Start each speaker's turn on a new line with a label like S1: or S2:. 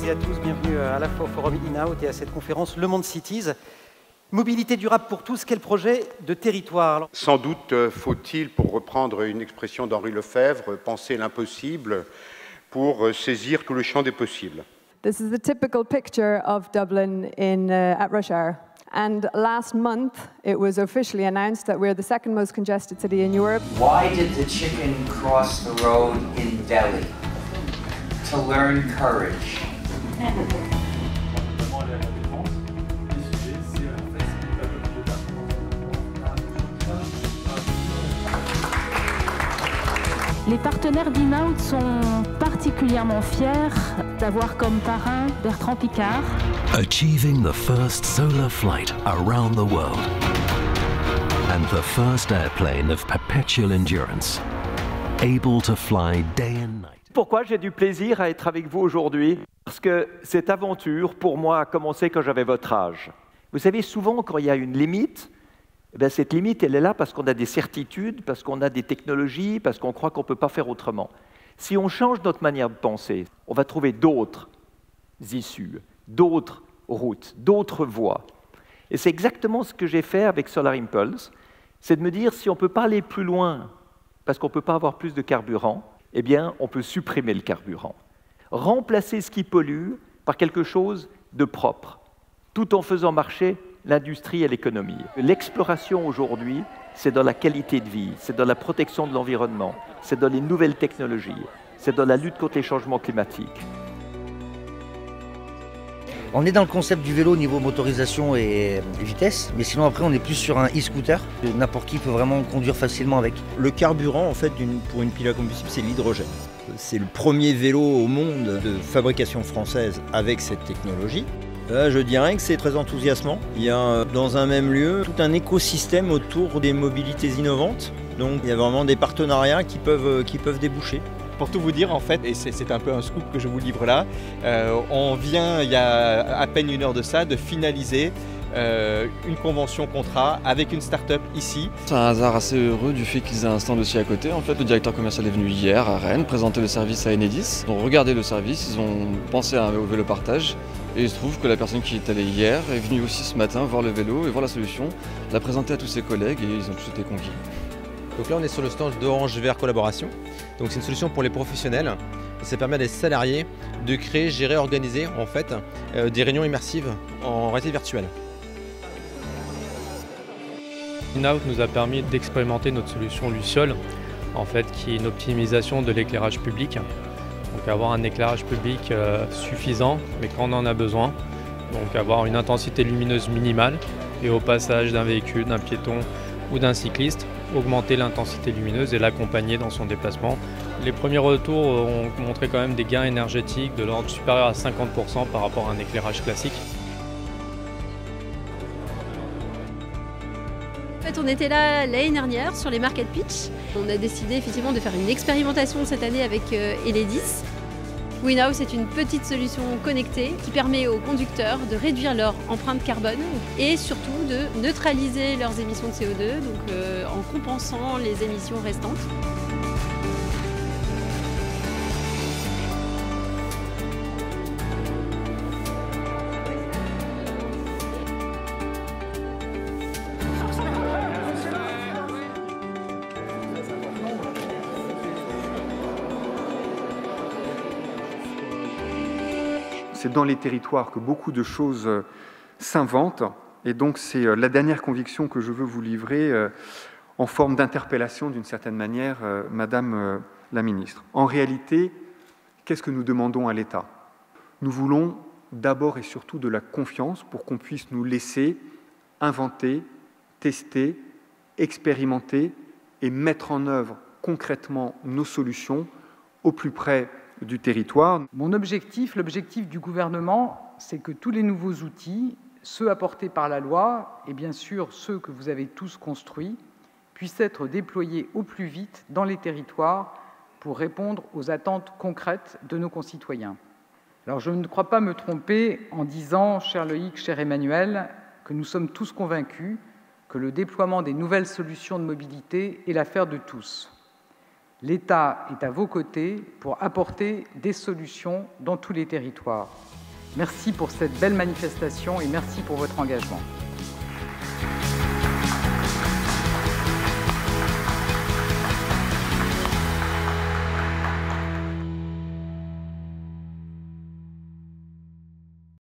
S1: et à tous, bienvenue à la fois au forum In-Out et à cette conférence Le Monde Cities. Mobilité durable pour tous, quel projet de territoire?
S2: Sans doute faut-il, pour reprendre une expression d'Henri Lefebvre, penser l'impossible pour saisir tout le champ des possibles.
S3: This is the typical picture of Dublin at rush hour. And last month, it was officially announced that we're the second most congested city in Europe.
S4: Why did the chicken cross the road in Delhi? To learn courage.
S5: Les partenaires d'In-Out sont particulièrement fiers d'avoir comme parrain Bertrand Piccard.
S6: Achieving the first solar flight around the world and the first airplane of perpetual endurance, able to fly day and night.
S7: Pourquoi j'ai du plaisir à être avec vous aujourd'hui? Parce que cette aventure, pour moi, a commencé quand j'avais votre âge. Vous savez, souvent, quand il y a une limite, cette limite, elle est là parce qu'on a des certitudes, parce qu'on a des technologies, parce qu'on croit qu'on ne peut pas faire autrement. Si on change notre manière de penser, on va trouver d'autres issues, d'autres routes, d'autres voies. Et c'est exactement ce que j'ai fait avec Solar Impulse, c'est de me dire, si on ne peut pas aller plus loin, parce qu'on ne peut pas avoir plus de carburant, eh bien, on peut supprimer le carburant. Remplacer ce qui pollue par quelque chose de propre, tout en faisant marcher l'industrie et l'économie. L'exploration aujourd'hui, c'est dans la qualité de vie, c'est dans la protection de l'environnement, c'est dans les nouvelles technologies, c'est dans la lutte contre les changements climatiques.
S8: On est dans le concept du vélo au niveau motorisation et vitesse, mais sinon après on est plus sur un e-scooter. N'importe qui peut vraiment conduire facilement avec.
S9: Le carburant en fait pour une pile à combustible, c'est l'hydrogène. C'est le premier vélo au monde de fabrication française avec cette technologie. Là, je dirais que c'est très enthousiasmant. Il y a dans un même lieu tout un écosystème autour des mobilités innovantes. Donc il y a vraiment des partenariats qui peuvent déboucher.
S10: Pour tout vous dire, en fait, et c'est un peu un scoop que je vous livre là, on vient, il y a à peine une heure de ça, de finaliser une convention contrat avec une start-up ici.
S11: C'est un hasard assez heureux du fait qu'ils aient un stand aussi à côté. En fait, le directeur commercial est venu hier à Rennes présenter le service à Enedis. Ils ont regardé le service, ils ont pensé au vélo partage. Et il se trouve que la personne qui est allée hier est venue aussi ce matin voir le vélo et voir la solution, l'a présenter à tous ses collègues et ils ont tous été conquis.
S12: Donc là on est sur le stand d'Orange Vert Collaboration. Donc c'est une solution pour les professionnels. Et ça permet à des salariés de créer, gérer, organiser en fait des réunions immersives en réalité virtuelle.
S13: In-Out nous a permis d'expérimenter notre solution Luciole, en fait, qui est une optimisation de l'éclairage public. Donc avoir un éclairage public suffisant, mais quand on en a besoin. Donc avoir une intensité lumineuse minimale et au passage d'un véhicule, d'un piéton ou d'un cycliste, augmenter l'intensité lumineuse et l'accompagner dans son déplacement. Les premiers retours ont montré quand même des gains énergétiques de l'ordre supérieur à 50% par rapport à un éclairage classique.
S14: En fait, on était là l'année dernière sur les Market Pitch. On a décidé effectivement de faire une expérimentation cette année avec Enedis. In-Out, c'est une petite solution connectée qui permet aux conducteurs de réduire leur empreinte carbone et surtout de neutraliser leurs émissions de CO2 en compensant les émissions restantes.
S15: C'est dans les territoires que beaucoup de choses s'inventent. Et donc, c'est la dernière conviction que je veux vous livrer en forme d'interpellation, d'une certaine manière, Madame la Ministre. En réalité, qu'est-ce que nous demandons à l'État? Nous voulons d'abord et surtout de la confiance pour qu'on puisse nous laisser inventer, tester, expérimenter et mettre en œuvre concrètement nos solutions au plus près du territoire.
S16: Mon objectif, l'objectif du gouvernement, c'est que tous les nouveaux outils, ceux apportés par la loi et bien sûr ceux que vous avez tous construits, puissent être déployés au plus vite dans les territoires pour répondre aux attentes concrètes de nos concitoyens. Alors je ne crois pas me tromper en disant, cher Loïc, cher Emmanuel, que nous sommes tous convaincus que le déploiement des nouvelles solutions de mobilité est l'affaire de tous. L'État est à vos côtés pour apporter des solutions dans tous les territoires. Merci pour cette belle manifestation et merci pour votre engagement.